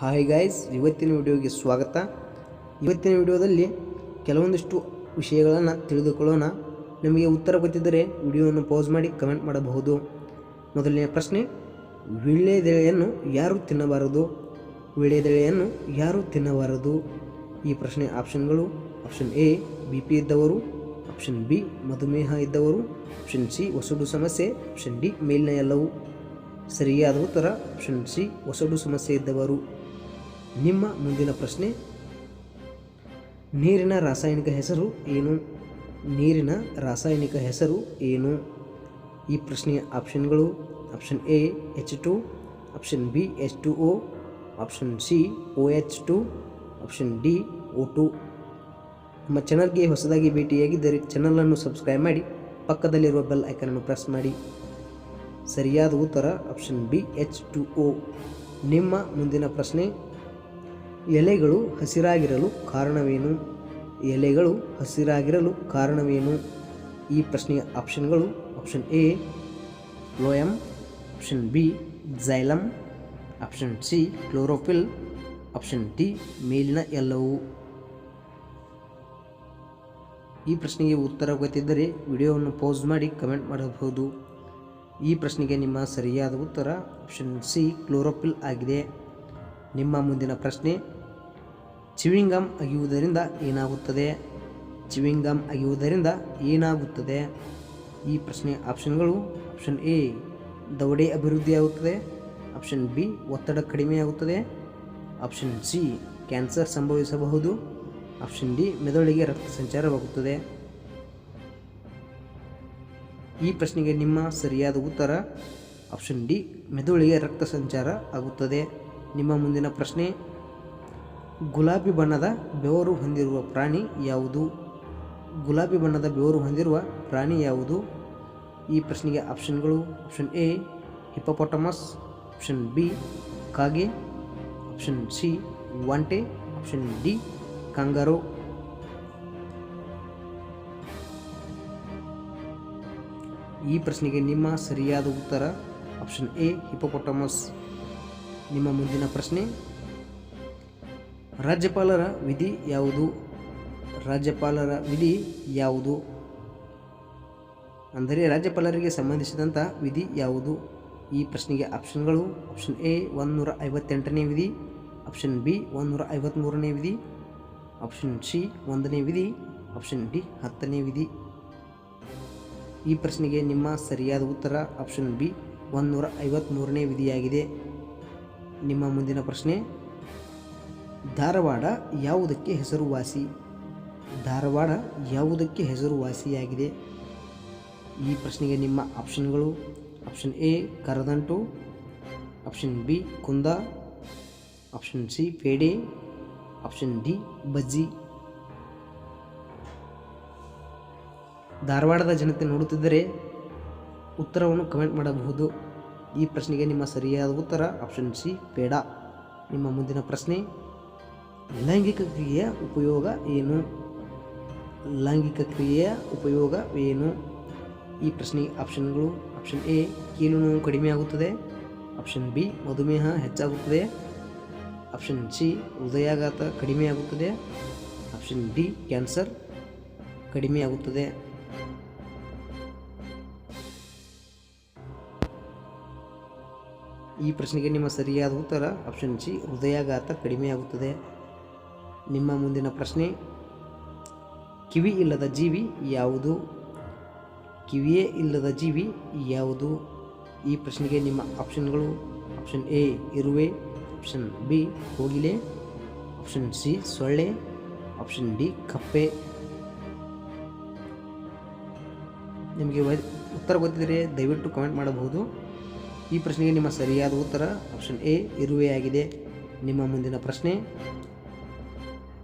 Hi guys, ಇವತ್ತಿನ ವಿಡಿಯೋಗೆ ಸ್ವಾಗತ. ಇವತ್ತಿನ ವಿಡಿಯೋದಲ್ಲಿ ಕೆಲವೊಂದಿಷ್ಟು ವಿಷಯಗಳನ್ನು ತಿಳಿದುಕೊಳ್ಳೋಣ. ನಿಮಗೆ ಉತ್ತರ ಗೊತ್ತಿದ್ದರೆ ವಿಡಿಯೋವನ್ನು ಪಾಸ್ ಮಾಡಿ ಕಮೆಂಟ್ ಮಾಡಬಹುದು. ಮೊದಲನೆಯ ಪ್ರಶ್ನೆ, ವೀಳ್ಯದೆಲೆಯನ್ನು ಯಾರು ತಿನ್ನಬಾರದು? ವೀಳ್ಯದೆಲೆಯನ್ನು ಯಾರು ತಿನ್ನಬಾರದು? ಈ ಪ್ರಶ್ನೆ ಆಪ್ಷನ್ಗಳು: ಆಪ್ಷನ್ ಎ BP ಇದ್ದವರು, ಆಪ್ಷನ್ ಬಿ ಮಧುಮೇಹ ಇದ್ದವರು, ಆಪ್ಷನ್ ಸಿ ಒಸಡು ಸಮಸ್ಯೆ, ಆಪ್ಷನ್ ಡಿ ಮೇಲಿನ ಎಲ್ಲವೂ. ಸರಿಯಾದ ಉತ್ತರ ಆಪ್ಷನ್ ಸಿ ಒಸಡು ಸಮಸ್ಯೆ ಇದ್ದವರು. ನಿಮ್ಮ ಮುಂದಿನ ಪ್ರಶ್ನೆ, ನೀರಿನ ರಾಸಾಯನಿಕ ಹೆಸರು ಏನು? ನೀರಿನ ರಾಸಾಯನಿಕ ಹೆಸರು ಏನು? ಈ ಪ್ರಶ್ನೆಯ ಆಪ್ಷನ್ಗಳು: option A H2, option B H2O, option C OH2, option D O2. ನಮ್ಮ ಚಾನಲ್ಗೆ ಹೊಸದಾಗಿ ಭೇಟಿಯಾಗಿದ್ದರೆ ಚಾನಲನ್ನು ಸಬ್ಸ್ಕ್ರೈಬ್ ಮಾಡಿ, ಪಕ್ಕದಲ್ಲಿರುವ ಬೆಲ್ ಐಕನನ್ನು ಪ್ರೆಸ್ ಮಾಡಿ. ಸರಿಯಾದ ಉತ್ತರ ಆಪ್ಷನ್ ಬಿ H2O. ನಿಮ್ಮ ಮುಂದಿನ ಪ್ರಶ್ನೆ, ಎಲೆಗಳು ಹಸಿರಾಗಿರಲು ಕಾರಣವೇನು? ಎಲೆಗಳು ಹಸಿರಾಗಿರಲು ಕಾರಣವೇನು? ಈ ಪ್ರಶ್ನೆಯ ಆಪ್ಷನ್ಗಳು: option A phloem, option B xylem, option C chlorophyll, option D ಮೇಲಿನ ಎಲ್ಲವೂ. ಈ ಪ್ರಶ್ನೆಗೆ ಉತ್ತರ ಗೊತ್ತಿದ್ದರೆ ವಿಡಿಯೋವನ್ನು ಪಾಸ್ ಮಾಡಿ ಕಮೆಂಟ್ ಮಾಡಬಹುದು. ಈ ಪ್ರಶ್ನೆಗೆ ನಿಮ್ಮ ಸರಿಯಾದ ಉತ್ತರ ಆಪ್ಷನ್ ಸಿ ಕ್ಲೋರೋಫಿಲ್ ಆಗಿದೆ. ನಿಮ್ಮ ಮುಂದಿನ ಪ್ರಶ್ನೆ, ಚಿವಿಂಗಮ್ ಅಗಿಯುವುದರಿಂದ ಏನಾಗುತ್ತದೆ? ಚಿವಿಂಗಮ್ ಅಗಿಯುವುದರಿಂದ ಏನಾಗುತ್ತದೆ? ಈ ಪ್ರಶ್ನೆ ಆಪ್ಷನ್ಗಳು: ಆಪ್ಷನ್ ಎ ದವಡೆ ಅಭಿವೃದ್ಧಿಯಾಗುತ್ತದೆ, ಆಪ್ಷನ್ ಬಿ ಒತ್ತಡ ಕಡಿಮೆಯಾಗುತ್ತದೆ, ಆಪ್ಷನ್ ಸಿ ಕ್ಯಾನ್ಸರ್ ಸಂಭವಿಸಬಹುದು, ಆಪ್ಷನ್ ಡಿ ಮೆದುಳಿಗೆ ರಕ್ತ ಸಂಚಾರವಾಗುತ್ತದೆ. ಈ ಪ್ರಶ್ನೆಗೆ ನಿಮ್ಮ ಸರಿಯಾದ ಉತ್ತರ ಆಪ್ಷನ್ ಡಿ ಮೆದುಳಿಗೆ ರಕ್ತ ಸಂಚಾರ ಆಗುತ್ತದೆ. ನಿಮ್ಮ ಮುಂದಿನ ಪ್ರಶ್ನೆ, ಗುಲಾಬಿ ಬಣ್ಣದ ಬೆವರು ಹೊಂದಿರುವ ಪ್ರಾಣಿ ಯಾವುದು? ಗುಲಾಬಿ ಬಣ್ಣದ ಬೆವರು ಹೊಂದಿರುವ ಪ್ರಾಣಿ ಯಾವುದು? ಈ ಪ್ರಶ್ನೆಗೆ ಆಪ್ಷನ್ಗಳು: ಆಪ್ಷನ್ ಎ ಹಿಪ್ಪೋಪೊಟಮಸ್, ಆಪ್ಷನ್ ಬಿ ಕಾಗೆ, ಆಪ್ಷನ್ ಸಿ ಒಂಟೆ, ಆಪ್ಷನ್ ಡಿ ಕಾಂಗರೂ. ಈ ಪ್ರಶ್ನೆಗೆ ನಿಮ್ಮ ಸರಿಯಾದ ಉತ್ತರ ಆಪ್ಷನ್ ಎ ಹಿಪ್ಪೋಪೊಟಮಸ್. ನಿಮ್ಮ ಮುಂದಿನ ಪ್ರಶ್ನೆ, ರಾಜ್ಯಪಾಲರ ವಿಧಿ ಯಾವುದು? ರಾಜ್ಯಪಾಲರ ವಿಧಿ ಯಾವುದು? ಅಂದರೆ ರಾಜ್ಯಪಾಲರಿಗೆ ಸಂಬಂಧಿಸಿದಂಥ ವಿಧಿ ಯಾವುದು? ಈ ಪ್ರಶ್ನೆಗೆ ಆಪ್ಷನ್ಗಳು: ಆಪ್ಷನ್ ಎ 158ನೇ ವಿಧಿ, ಆಪ್ಷನ್ ಬಿ 153ನೇ ವಿಧಿ, ಆಪ್ಷನ್ ಸಿ 1ನೇ ವಿಧಿ, ಆಪ್ಷನ್ ಡಿ 10ನೇ ವಿಧಿ. ಈ ಪ್ರಶ್ನೆಗೆ ನಿಮ್ಮ ಸರಿಯಾದ ಉತ್ತರ ಆಪ್ಷನ್ ಬಿ 153ನೇ ವಿಧಿಯಾಗಿದೆ. ನಿಮ್ಮ ಮುಂದಿನ ಪ್ರಶ್ನೆ, ಧಾರವಾಡ ಯಾವುದಕ್ಕೆ ಹೆಸರುವಾಸಿ? ಧಾರವಾಡ ಯಾವುದಕ್ಕೆ ಹೆಸರುವಾಸಿಯಾಗಿದೆ? ಈ ಪ್ರಶ್ನೆಗೆ ನಿಮ್ಮ ಆಪ್ಷನ್ಗಳು: option A karadantu, option B kunda, option C pedha, option D bajji. ಧಾರವಾಡದ ಜನತೆ ನೋಡುತ್ತಿದ್ದರೆ ಉತ್ತರವನ್ನು ಕಮೆಂಟ್ ಮಾಡಬಹುದು. ಈ ಪ್ರಶ್ನೆಗೆ ನಿಮ್ಮ ಸರಿಯಾದ ಉತ್ತರ ಆಪ್ಷನ್ ಸಿ ಪೇಡ. ನಿಮ್ಮ ಮುಂದಿನ ಪ್ರಶ್ನೆ, ಲೈಂಗಿಕ ಕ್ರಿಯೆಯ ಉಪಯೋಗ ಏನು? ಲೈಂಗಿಕ ಕ್ರಿಯೆಯ ಉಪಯೋಗ ಏನು? ಈ ಪ್ರಶ್ನೆಗೆ ಆಪ್ಷನ್ಗಳು: ಆಪ್ಷನ್ ಎ ಕೀಲು ನೋವು ಕಡಿಮೆಯಾಗುತ್ತದೆ, ಆಪ್ಷನ್ ಬಿ ಮಧುಮೇಹ ಹೆಚ್ಚಾಗುತ್ತದೆ, ಆಪ್ಷನ್ ಸಿ ಹೃದಯಾಘಾತ ಕಡಿಮೆಯಾಗುತ್ತದೆ, ಆಪ್ಷನ್ ಡಿ ಕ್ಯಾನ್ಸರ್ ಕಡಿಮೆಯಾಗುತ್ತದೆ. ಈ ಪ್ರಶ್ನೆಗೆ ನಿಮ್ಮ ಸರಿಯಾದ ಉತ್ತರ ಆಪ್ಷನ್ ಸಿ ಹೃದಯಾಘಾತ ಕಡಿಮೆಯಾಗುತ್ತದೆ. ನಿಮ್ಮ ಮುಂದಿನ ಪ್ರಶ್ನೆ, ಕಿವಿ ಇಲ್ಲದ ಜೀವಿ ಯಾವುದು? ಕಿವಿಯೇ ಇಲ್ಲದ ಜೀವಿ ಯಾವುದು? ಈ ಪ್ರಶ್ನೆಗೆ ನಿಮ್ಮ ಆಪ್ಷನ್ಗಳು: ಆಪ್ಷನ್ ಎ ಇರುವೆ, ಆಪ್ಷನ್ ಬಿ ಕೋಗಿಲೆ, ಆಪ್ಷನ್ ಸಿ ಸೊಳ್ಳೆ, ಆಪ್ಷನ್ ಡಿ ಕಪ್ಪೆ. ನಿಮಗೆ ಉತ್ತರ ಗೊತ್ತಿದ್ದರೆ ದಯವಿಟ್ಟು ಕಮೆಂಟ್ ಮಾಡಬಹುದು. ಈ ಪ್ರಶ್ನೆಗೆ ನಿಮ್ಮ ಸರಿಯಾದ ಉತ್ತರ ಆಪ್ಷನ್ ಎ ಇರುವೆಯಾಗಿದೆ. ನಿಮ್ಮ ಮುಂದಿನ ಪ್ರಶ್ನೆ,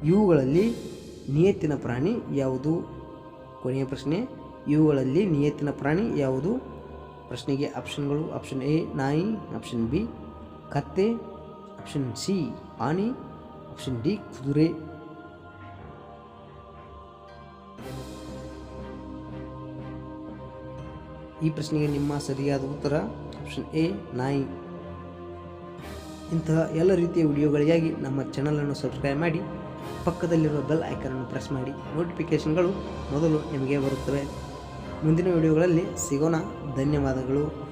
ಇವುಗಳಲ್ಲಿ ನಿಯತ್ತಿನ ಪ್ರಾಣಿ ಯಾವುದು? ಕೊನೆಯ ಪ್ರಶ್ನೆ, ಇವುಗಳಲ್ಲಿ ನಿಯತ್ತಿನ ಪ್ರಾಣಿ ಯಾವುದು? ಪ್ರಶ್ನೆಗೆ ಆಪ್ಷನ್ಗಳು: ಆಪ್ಷನ್ ಎ ನಾಯಿ, ಆಪ್ಷನ್ ಬಿ ಕತ್ತೆ, ಆಪ್ಷನ್ ಸಿ ಆನೆ, ಆಪ್ಷನ್ ಡಿ ಕುದುರೆ. ಈ ಪ್ರಶ್ನೆಗೆ ನಿಮ್ಮ ಸರಿಯಾದ ಉತ್ತರ ಆಪ್ಷನ್ ಎ ನಾಯಿ. ಇಂತಹ ಎಲ್ಲ ರೀತಿಯ ವಿಡಿಯೋಗಳಿಗಾಗಿ ನಮ್ಮ ಚಾನಲನ್ನು ಸಬ್ಸ್ಕ್ರೈಬ್ ಮಾಡಿ, ಪಕ್ಕದಲ್ಲಿರುವ ಬೆಲ್ ಐಕನನ್ನು ಪ್ರೆಸ್ ಮಾಡಿ. ನೋಟಿಫಿಕೇಷನ್ಗಳು ಮೊದಲು ನಿಮಗೆ ಬರುತ್ತವೆ. ಮುಂದಿನ ವಿಡಿಯೋಗಳಲ್ಲಿ ಸಿಗೋಣ. ಧನ್ಯವಾದಗಳು.